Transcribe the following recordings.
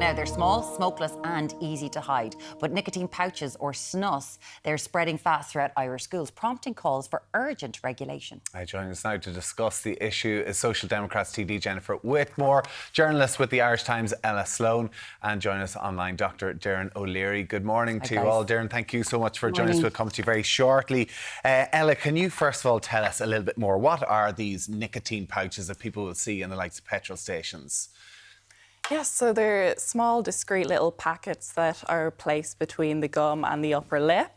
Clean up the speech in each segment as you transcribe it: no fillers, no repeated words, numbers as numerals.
Now, they're small, smokeless and easy to hide. But nicotine pouches, or snus, they're spreading fast throughout Irish schools, prompting calls for urgent regulation. Joining us now to discuss the issue is Social Democrats TD Jennifer Whitmore, journalist with the Irish Times Ella Sloane, and joining us online Dr Doireann O'Leary. Good morning to you all. Doireann, thank you so much for joining us. We'll come to you very shortly. Ella, can you first of all tell us a little bit more? What are these nicotine pouches that people will see in the likes of petrol stations? Yes, so they're small, discreet little packets that are placed between the gum and the upper lip.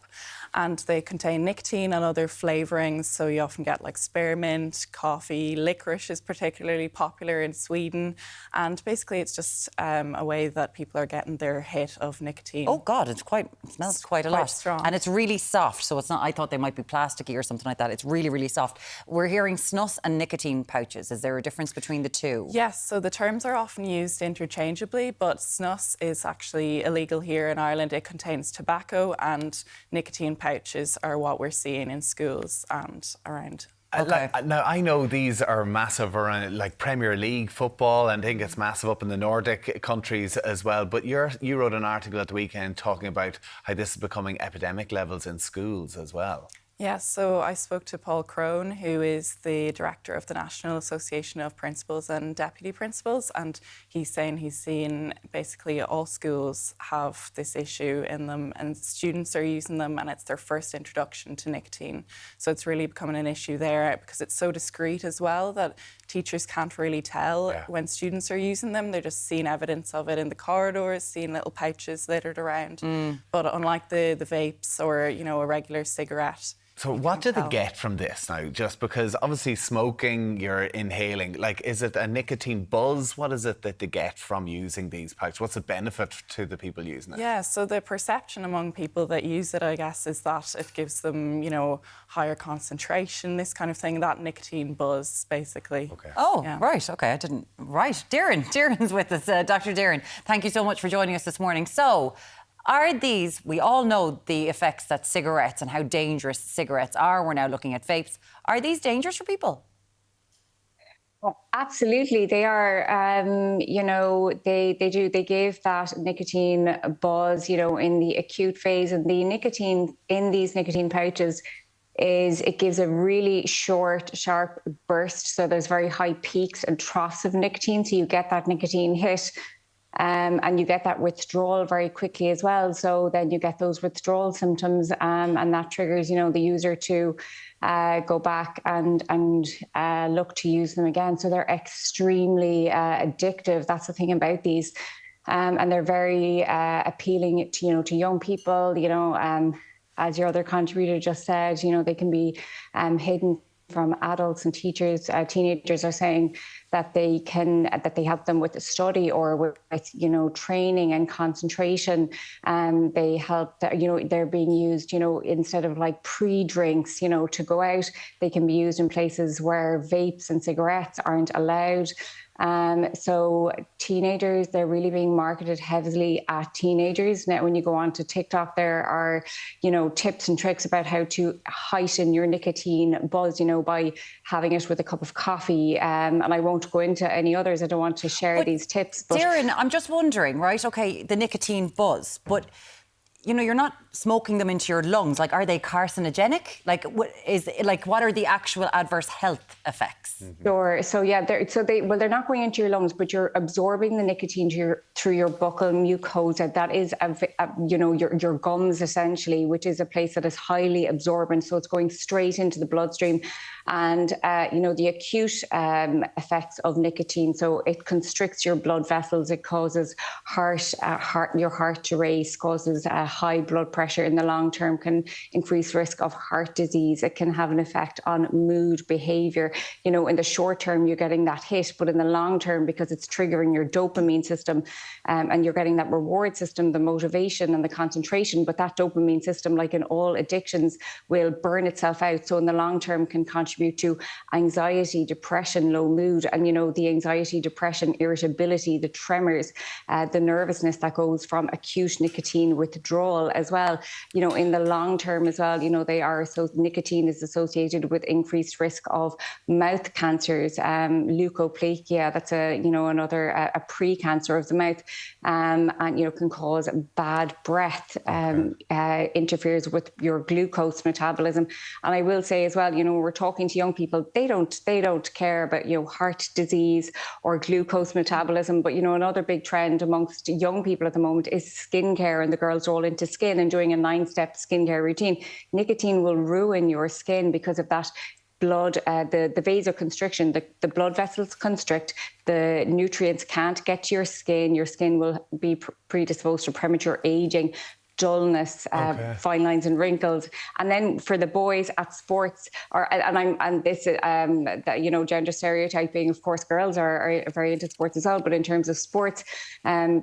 And they contain nicotine and other flavourings. So you often get like spearmint, coffee, licorice is particularly popular in Sweden. And basically it's just a way that people are getting their hit of nicotine. Oh God, it smells quite a lot. Strong. And it's really soft, so it's not, I thought they might be plasticky or something like that. It's really, really soft. We're hearing snus and nicotine pouches. Is there a difference between the two? Yes, so the terms are often used interchangeably, but snus is actually illegal here in Ireland. It contains tobacco, and nicotine pouches are what we're seeing in schools and around. Okay. Now, I know these are massive around like Premier League football, and I think it's massive up in the Nordic countries as well. But you wrote an article at the weekend talking about how this is becoming epidemic levels in schools as well. Yes, so I spoke to Paul Crone, who is the director of the National Association of Principals and Deputy Principals, and he's saying he's seen basically all schools have this issue in them and students are using them, and it's their first introduction to nicotine. So it's really becoming an issue there because it's so discreet as well that teachers can't really tell when students are using them. They're just seeing evidence of it in the corridors, seeing little pouches littered around. But unlike the vapes or, you know, a regular cigarette. So what do they get from this now? Just because obviously smoking, you're inhaling. Like, is it a nicotine buzz? What is it that they get from using these pouches? What's the benefit to the people using it? Yeah, so the perception among people that use it, I guess, is that it gives them, you know, higher concentration, this kind of thing, that nicotine buzz, basically. Okay. Oh, yeah. Right, OK, I didn't... Right, Doireann's with us. Dr Doireann, thank you so much for joining us this morning. So, are these, we all know the effects that cigarettes and how dangerous cigarettes are. We're now looking at vapes. Are these dangerous for people? Oh, absolutely, they are. You know, they give that nicotine buzz, you know, in the acute phase, and the nicotine in these nicotine pouches it gives a really short, sharp burst. So there's very high peaks and troughs of nicotine. So you get that nicotine hit. And you get that withdrawal very quickly as well. So then you get those withdrawal symptoms, and that triggers, you know, the user to go back and look to use them again. So they're extremely addictive. That's the thing about these, and they're very appealing to, you know, to young people. You know, as your other contributor just said, you know, they can be hidden from adults and teachers. Teenagers are saying that they help them with the study or with, you know, training and concentration. They help, you know, they're being used, you know, instead of like pre-drinks, you know, to go out, they can be used in places where vapes and cigarettes aren't allowed. So teenagers, they're really being marketed heavily at teenagers. Now, when you go on to TikTok, there are, you know, tips and tricks about how to heighten your nicotine buzz, you know, by having it with a cup of coffee. And I won't go into any others. I don't want to share these tips. But Doireann, I'm just wondering, right, OK, the nicotine buzz, but, you know, you're not smoking them into your lungs. Like, are they carcinogenic? Like, what are the actual adverse health effects? Sure. So yeah, they're not going into your lungs, but you're absorbing the nicotine through your buccal mucosa. That is, you know, your gums essentially, which is a place that is highly absorbent. So it's going straight into the bloodstream. And, you know, the acute effects of nicotine. So it constricts your blood vessels. It causes your heart to race, causes high blood pressure. In the long term can increase risk of heart disease. It can have an effect on mood, behavior. You know, in the short term, you're getting that hit, but in the long term, because it's triggering your dopamine system, and you're getting that reward system, the motivation and the concentration, but that dopamine system, like in all addictions, will burn itself out. So in the long term can contribute to anxiety, depression, low mood, and, you know, the anxiety, depression, irritability, the tremors, the nervousness that goes from acute nicotine withdrawal withdrawal as well. You know, in the long term as well, you know, nicotine is associated with increased risk of mouth cancers, leukoplakia, that's another a pre-cancer of the mouth, and, you know, can cause bad breath, interferes with your glucose metabolism. And I will say as well, you know, when we're talking to young people, they don't care about, you know, heart disease or glucose metabolism. But, you know, another big trend amongst young people at the moment is skincare, and the girls are all into skin and doing a 9-step skincare routine. Nicotine will ruin your skin because of that. Blood, the vasoconstriction, the blood vessels constrict, the nutrients can't get to your skin will be predisposed to premature aging, dullness, fine lines and wrinkles. And then for the boys at sports, gender stereotyping, of course, girls are very into sports as well, but in terms of sports,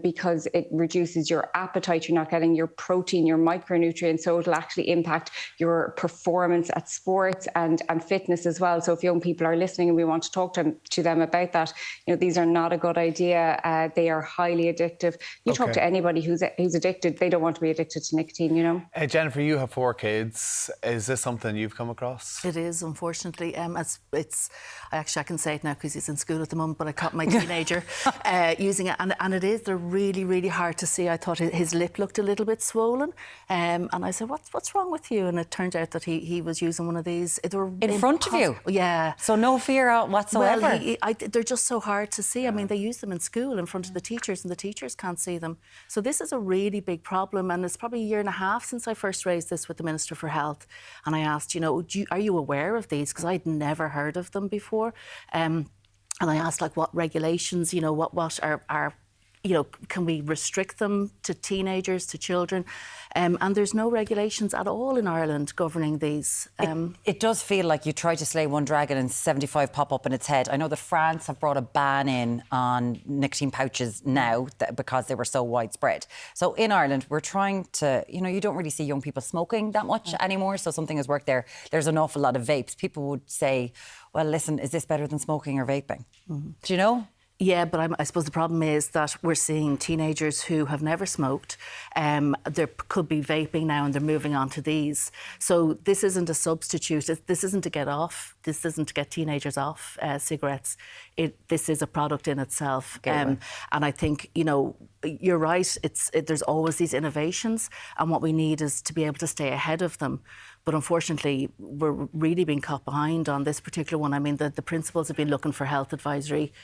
because it reduces your appetite, you're not getting your protein, your micronutrients, so it'll actually impact your performance at sports and fitness as well. So if young people are listening and we want to talk to them about that, you know, these are not a good idea. They are highly addictive. You talk to anybody who's addicted, they don't want to be addicted to nicotine, you know. Jennifer, you have 4 kids. Is this something you've come across? It is, unfortunately. I can say it now because he's in school at the moment, but I caught my teenager using it, and they're really, really hard to see. I thought his lip looked a little bit swollen, and I said, what's wrong with you? And it turned out that he was using one of these. They were in front of you? Yeah. So no fear whatsoever? Well, they're just so hard to see. I mean, they use them in school in front of the teachers, and the teachers can't see them. So this is a really big problem, and it's probably a year and a half since I first raised this with the Minister for Health, and I asked, you know, are you aware of these? Because I'd never heard of them before, and I asked, like, what regulations, you know, what are you know, can we restrict them to teenagers, to children? And there's no regulations at all in Ireland governing these. It does feel like you try to slay one dragon and 75 pop up in its head. I know that France have brought a ban in on nicotine pouches now because they were so widespread. So in Ireland, we're trying to, you know, you don't really see young people smoking that much anymore. So something has worked there. There's an awful lot of vapes. People would say, well, listen, is this better than smoking or vaping? Mm-hmm. Do you know? Yeah, but I suppose the problem is that we're seeing teenagers who have never smoked. There could be vaping now and they're moving on to these. So this isn't a substitute. This isn't to get off. This isn't to get teenagers off cigarettes. This is a product in itself. And I think, you know, you're right. There's always these innovations, and what we need is to be able to stay ahead of them. But unfortunately, we're really being caught behind on this particular one. I mean, the principals have been looking for health advisory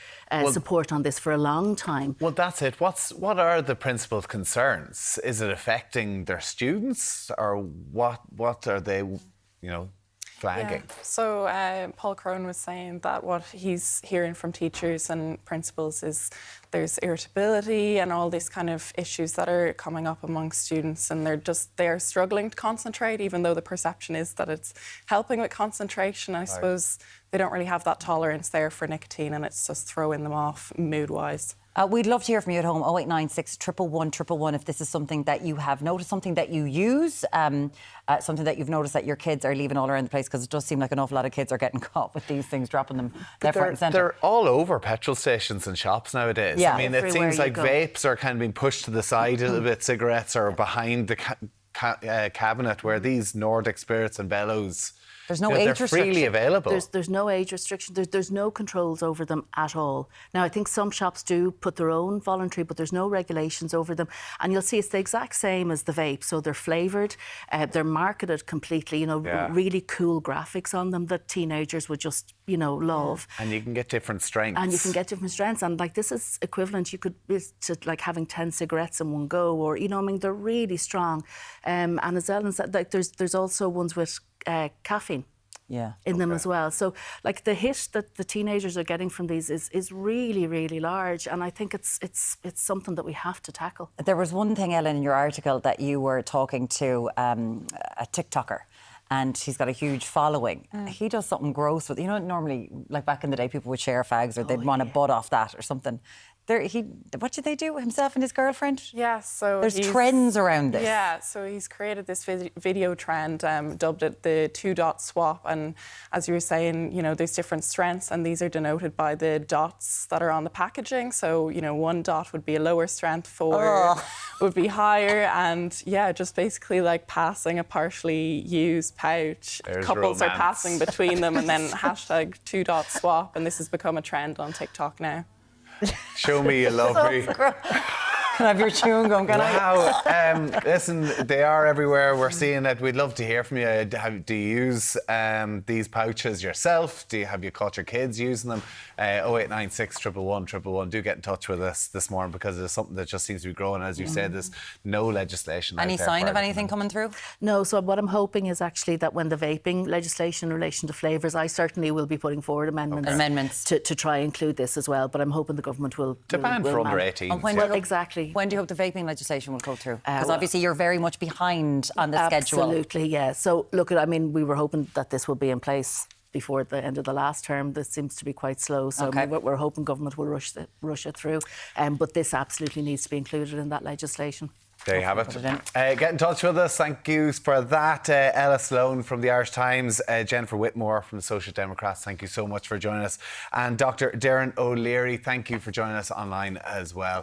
support on this for a long time. Well, that's it. What are the principals' concerns? Is it affecting their students, or what are they, you know, flagging? Yeah. So Paul Crone was saying that what he's hearing from teachers and principals is there's irritability and all these kind of issues that are coming up among students, and they're struggling to concentrate, even though the perception is that it's helping with concentration. I suppose they don't really have that tolerance there for nicotine, and it's just throwing them off mood-wise. We'd love to hear from you at home, 0896 111 111, if this is something that you have noticed, something that you use, something that you've noticed that your kids are leaving all around the place, because it does seem like an awful lot of kids are getting caught with these things, dropping them left, right and centre. They're all over petrol stations and shops nowadays. Yeah. I mean, it seems like vapes are kind of being pushed to the side a little bit, cigarettes are behind the cabinet, where these Nordic Spirits and Bellows... There's no age restriction. They're freely available. There's no age restriction. There's no controls over them at all. Now, I think some shops do put their own voluntary, but there's no regulations over them. And you'll see it's the exact same as the vape. So they're flavoured, they're marketed completely, you know, really cool graphics on them that teenagers would just, you know, love. And you can get different strengths. And like, this is equivalent, to like having 10 cigarettes in one go, or, you know, I mean, they're really strong. And as Ellen said, like, there's also ones with caffeine in them as well. So, like, the hit that the teenagers are getting from these is really, really large, and I think it's something that we have to tackle. There was one thing, Ellen, in your article that you were talking to a TikToker, and he's got a huge following. He does something gross with, you know, normally, like back in the day, people would share fags, or they'd want to butt off that or something. what did they do? Himself and his girlfriend? Yeah, so there's trends around this. Yeah, so he's created this video trend, dubbed it the 2-dot swap. And as you were saying, you know, there's different strengths, and these are denoted by the dots that are on the packaging. So, you know, 1 dot would be a lower strength, 4 would be higher, and yeah, just basically like passing a partially used pouch. There's Couples romance. are passing between them, and then hashtag 2-dot swap, and this has become a trend on TikTok now. Show me you love me. Can I have your chewing gum? Can I? Wow. Listen, they are everywhere. We're seeing it. We'd love to hear from you. Do you use these pouches yourself? Have you caught your kids using them? 0896 111 111. Do get in touch with us this morning, because it's something that just seems to be growing. As you said, there's no legislation. Any sign of anything coming through? No, so what I'm hoping is actually that when the vaping legislation in relation to flavours, I certainly will be putting forward amendments to try and include this as well, but I'm hoping the government will... To ban for under 18s. Well, exactly. When do you hope the vaping legislation will go through? Because obviously you're very much behind on the schedule. Absolutely, yeah. So look, I mean, we were hoping that this will be in place before the end of the last term. This seems to be quite slow, so we're hoping government will rush it through. But this absolutely needs to be included in that legislation. There you have it. Get in touch with us. Thank you for that. Ella Sloane from the Irish Times, Jennifer Whitmore from the Social Democrats, thank you so much for joining us. And Dr Doireann O'Leary, thank you for joining us online as well.